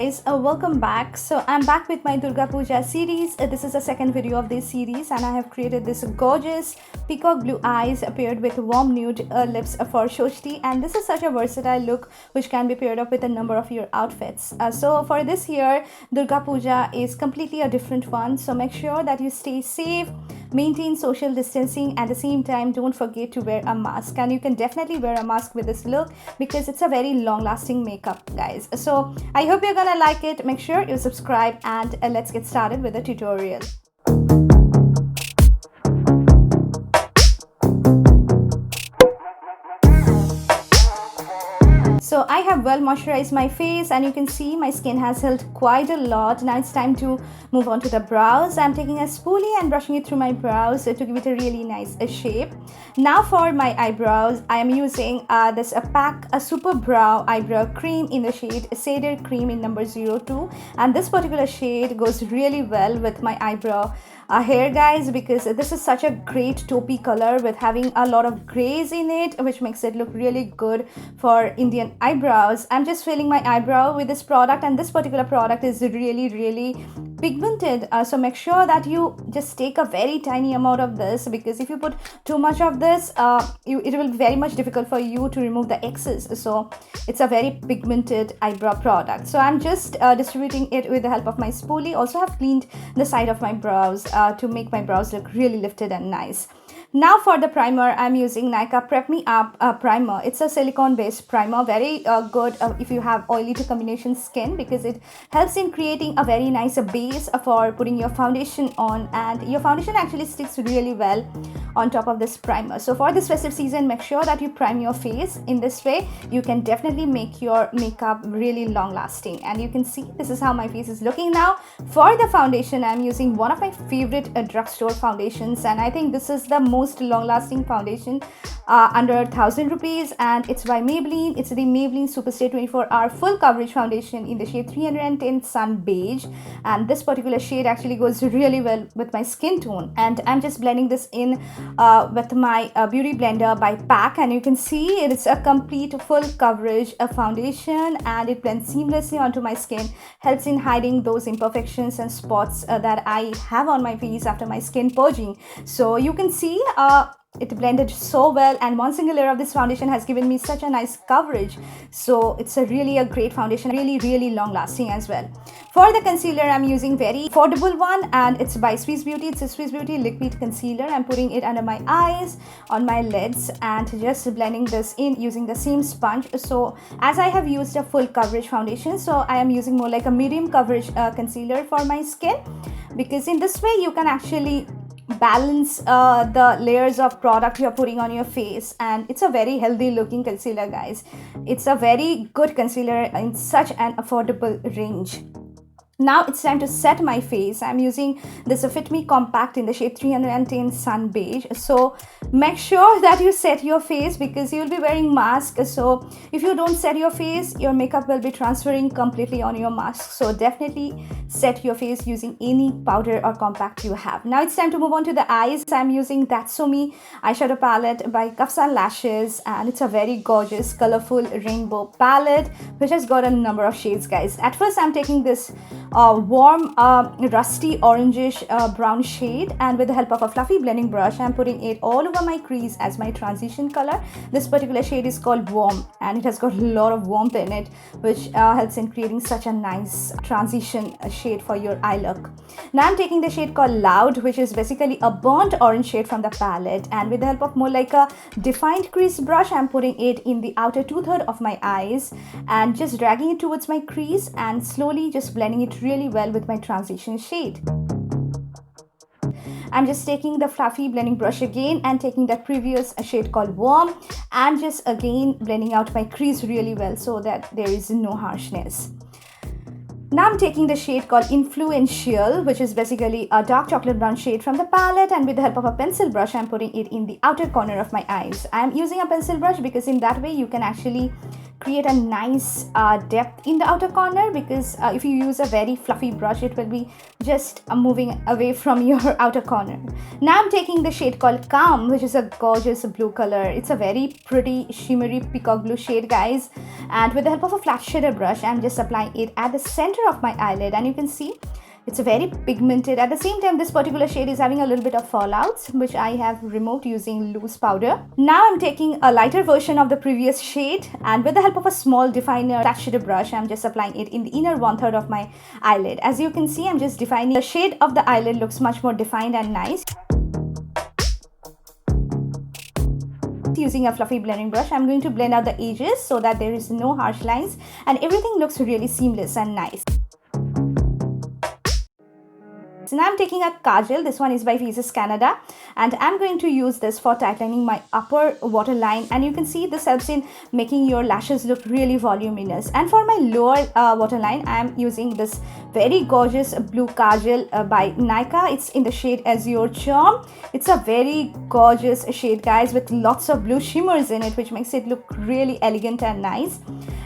guys, welcome back. So I'm back with my Durga Puja series. This is the second video of this series and I have created this gorgeous peacock blue eyes paired with warm nude lips for Shoshti, and this is such a versatile look which can be paired up with a number of your outfits. So for this year, Durga Puja is completely a different one, so make sure that you stay safe, maintain social distancing, at the same time don't forget to wear a mask, and you can definitely wear a mask with this look because it's a very long lasting makeup, guys. So I hope you're gonna like it. Make sure you subscribe and let's get started with the tutorial. So I have well moisturized my face and you can see my skin has held quite a lot. Now it's time to move on to the brows. I'm taking a spoolie and brushing it through my brows to give it a really nice shape. Now for my eyebrows, I am using this PAC Super Brow Eyebrow Cream in the shade Cedar Cream in number 02, and this particular shade goes really well with my eyebrow hair, guys, because this is such a great taupey color with having a lot of grays in it, which makes it look really good for Indian eyebrows. I'm just filling my eyebrow with this product, and this particular product is really pigmented, so make sure that you just take a very tiny amount of this, because if you put too much of this, it will be very much difficult for you to remove the excess. So it's a very pigmented eyebrow product. So I'm just distributing it with the help of my spoolie. Also have cleaned the side of my brows to make my brows look really lifted and nice. Now for the primer, I'm using Nykaa Prep Me Up primer. It's a silicone based primer, very good if you have oily to combination skin, because it helps in creating a very nice base for putting your foundation on, and your foundation actually sticks really well on top of this primer. So for this festive season, make sure that you prime your face. In this way you can definitely make your makeup really long lasting, and you can see this is how my face is looking now. For the foundation, I'm using one of my favorite drugstore foundations, and I think this is the most long-lasting foundation under 1,000 rupees, and it's by Maybelline. It's the Maybelline Superstay 24-hour full coverage foundation in the shade 310 Sun Beige, and this particular shade actually goes really well with my skin tone. And I'm just blending this in with my beauty blender by PAC, and you can see it's a complete full coverage foundation, and it blends seamlessly onto my skin, helps in hiding those imperfections and spots that I have on my face after my skin purging. So you can see it blended so well, and one single layer of this foundation has given me such a nice coverage. So it's a great foundation, really long lasting as well. For the concealer, I'm using very affordable one, and it's by Swiss Beauty. It's a Swiss Beauty liquid concealer. I'm putting it under my eyes, on my lids, and just blending this in using the same sponge. So as I have used a full coverage foundation, so I am using more like a medium coverage concealer for my skin, because in this way you can actually balance the layers of product you're putting on your face, and it's a very healthy looking concealer, guys. It's a very good concealer in such an affordable range. Now it's time to set my face. I'm using this Fit Me Compact in the shade 310 Sun Beige. So make sure that you set your face, because you'll be wearing mask. So if you don't set your face, your makeup will be transferring completely on your mask. So definitely set your face using any powder or compact you have. Now it's time to move on to the eyes. I'm using That's So Me eyeshadow palette by Kafsa Lashes, and it's a very gorgeous colorful rainbow palette which has got a number of shades, guys. At first I'm taking this warm rusty orangish brown shade, and with the help of a fluffy blending brush, I'm putting it all over my crease as my transition color. This particular shade is called Warm, and it has got a lot of warmth in it, which helps in creating such a nice transition shade for your eye look. Now I'm taking the shade called Loud, which is basically a burnt orange shade from the palette, and with the help of more like a defined crease brush, I'm putting it in the outer two-thirds of my eyes and just dragging it towards my crease and slowly just blending it really well with my transition shade. I'm just taking the fluffy blending brush again and taking that previous shade called Warm and just again blending out my crease really well so that there is no harshness. Now I'm taking the shade called Influential, which is basically a dark chocolate brown shade from the palette, and with the help of a pencil brush, I'm putting it in the outer corner of my eyes. I'm using a pencil brush because in that way you can actually create a nice depth in the outer corner, because if you use a very fluffy brush, it will be just moving away from your outer corner. Now I'm taking the shade called Calm, which is a gorgeous blue color. It's a very pretty shimmery peacock blue shade, guys, and with the help of a flat shader brush, I'm just applying it at the center of my eyelid, and you can see it's very pigmented. At the same time, this particular shade is having a little bit of fallouts, which I have removed using loose powder. Now I'm taking a lighter version of the previous shade, and with the help of a small definer flat shader brush, I'm just applying it in the inner 1/3 of my eyelid. As you can see, I'm just defining. The shade of the eyelid looks much more defined and nice. Using a fluffy blending brush, I'm going to blend out the edges so that there is no harsh lines and everything looks really seamless and nice. So now I'm taking a kajal. This one is by Faces Canada, and I'm going to use this for tightening my upper waterline, and you can see this helps in making your lashes look really voluminous. And for my lower waterline, I'm using this very gorgeous blue kajal by Nykaa. It's in the shade Azure Charm. It's a very gorgeous shade, guys, with lots of blue shimmers in it, which makes it look really elegant and nice.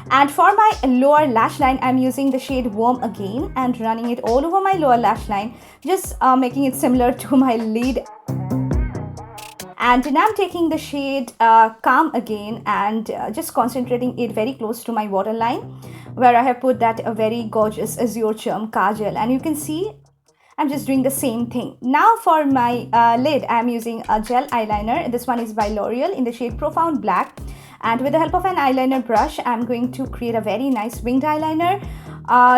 And for my lower lash line, I'm using the shade Warm again and running it all over my lower lash line, just making it similar to my lid. And now I'm taking the shade Calm again and just concentrating it very close to my waterline, where I have put that very gorgeous Azure Charm kajal, and you can see I'm just doing the same thing. Now for my lid, I'm using a gel eyeliner. This one is by L'Oreal in the shade Profound Black. And with the help of an eyeliner brush, I'm going to create a very nice winged eyeliner.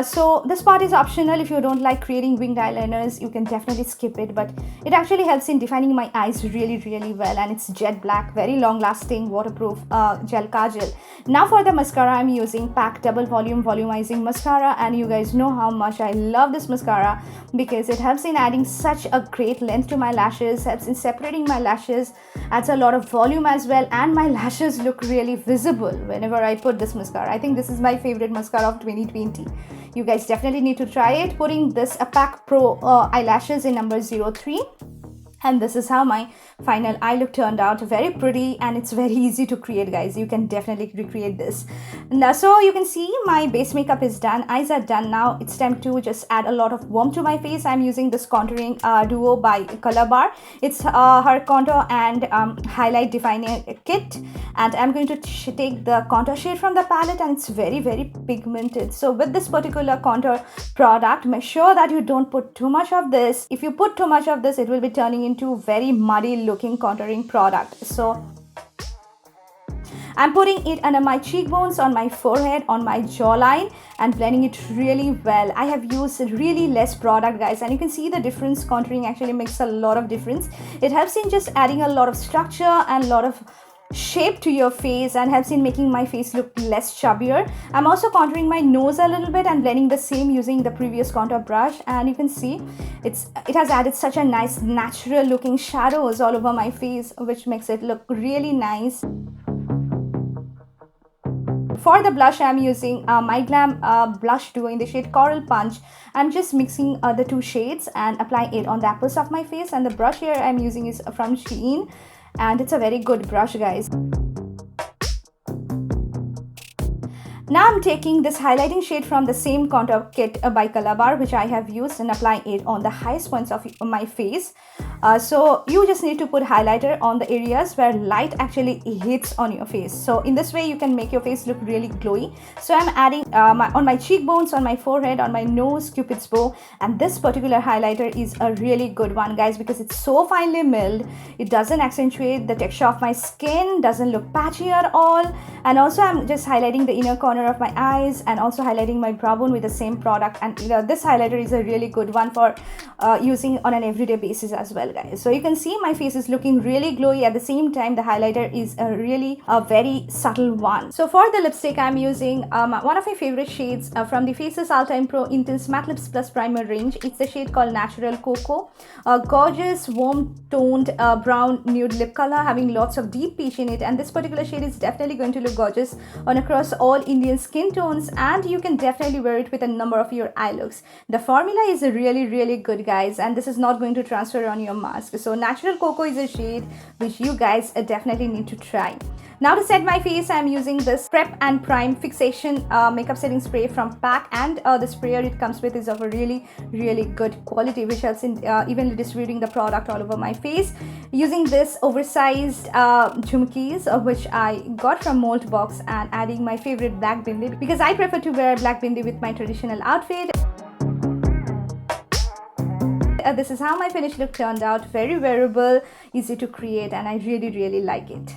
So this part is optional. If you don't like creating winged eyeliners, you can definitely skip it, but it actually helps in defining my eyes really well, and it's jet black, very long lasting, waterproof gel kajal. Now for the mascara, I'm using PAC Double Volume Volumizing Mascara, and you guys know how much I love this mascara because it helps in adding such a great length to my lashes, helps in separating my lashes, adds a lot of volume as well, and my lashes look really visible whenever I put this mascara. I think this is my favorite mascara of 2020. You guys definitely need to try it. Putting this PAC Pro eyelashes in number 03. And this is how my final eye look turned out. Very pretty, and it's very easy to create, guys. You can definitely recreate this. Now, so you can see my base makeup is done, eyes are done. Now it's time to just add a lot of warmth to my face. I'm using this contouring duo by Color Bar. It's her contour and highlight defining kit, and I'm going to take the contour shade from the palette, and it's very pigmented. So with this particular contour product, make sure that you don't put too much of this. If you put too much of this, it will be turning into very muddy looking contouring product. So I'm putting it under my cheekbones, on my forehead, on my jawline, and blending it really well. I have used really less product, guys, and you can see the difference. Contouring actually makes a lot of difference. It helps in just adding a lot of structure and a lot of shape to your face, and helps in making my face look less chubbier. I'm also contouring my nose a little bit and blending the same using the previous contour brush, and you can see it has added such a nice natural looking shadows all over my face, which makes it look really nice. For the blush, I'm using My Glam blush duo in the shade Coral Punch. I'm just mixing the two shades and applying it on the apples of my face, and the brush here I'm using is from Shein, and it's a very good brush, guys. Now I'm taking this highlighting shade from the same contour kit by Color Bar, which I have used, and applying it on the highest points of my face. So you just need to put highlighter on the areas where light actually hits on your face. So in this way you can make your face look really glowy. So I'm adding on my cheekbones, on my forehead, on my nose, Cupid's bow, and this particular highlighter is a really good one, guys, because it's so finely milled. It doesn't accentuate the texture of my skin, doesn't look patchy at all, and also I'm just highlighting the inner corner of my eyes and also highlighting my brow bone with the same product. And this highlighter is a really good one for using on an everyday basis as well, guys. So you can see my face is looking really glowy. At the same time, the highlighter is a very subtle one. So for the lipstick, I'm using one of my favorite shades from the Faces All-Time Pro Intense Matte Lips Plus Primer range. It's the shade called Natural Cocoa, a gorgeous warm toned brown nude lip color having lots of deep peach in it, and this particular shade is definitely going to look gorgeous on across all Indian skin tones, and you can definitely wear it with a number of your eye looks. The formula is really good, guys, and this is not going to transfer on your mask. So Natural Cocoa is a shade which you guys definitely need to try. Now to set my face, I'm using this Prep and Prime Fixation makeup setting spray from PAC, and the sprayer it comes with is of a really good quality, which helps in evenly distributing the product all over my face. Using this oversized jhumkis, which I got from Moltbox, and adding my favorite black bindi because I prefer to wear black bindi with my traditional outfit. This is how my finished look turned out. Very wearable, easy to create, and I really like it.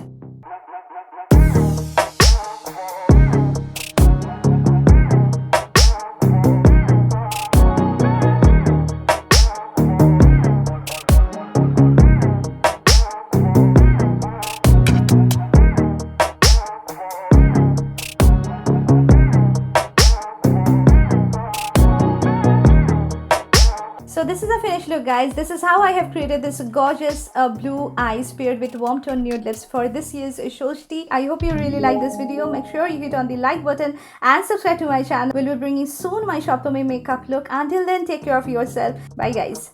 So this is a finished look, guys. This is how I have created this gorgeous blue eyes paired with warm tone nude lips for this year's Shoshti. I hope you really like this video. Make sure you hit on the like button and subscribe to my channel. We'll be bringing soon my Shop to Me makeup look. Until then, take care of yourself. Bye guys.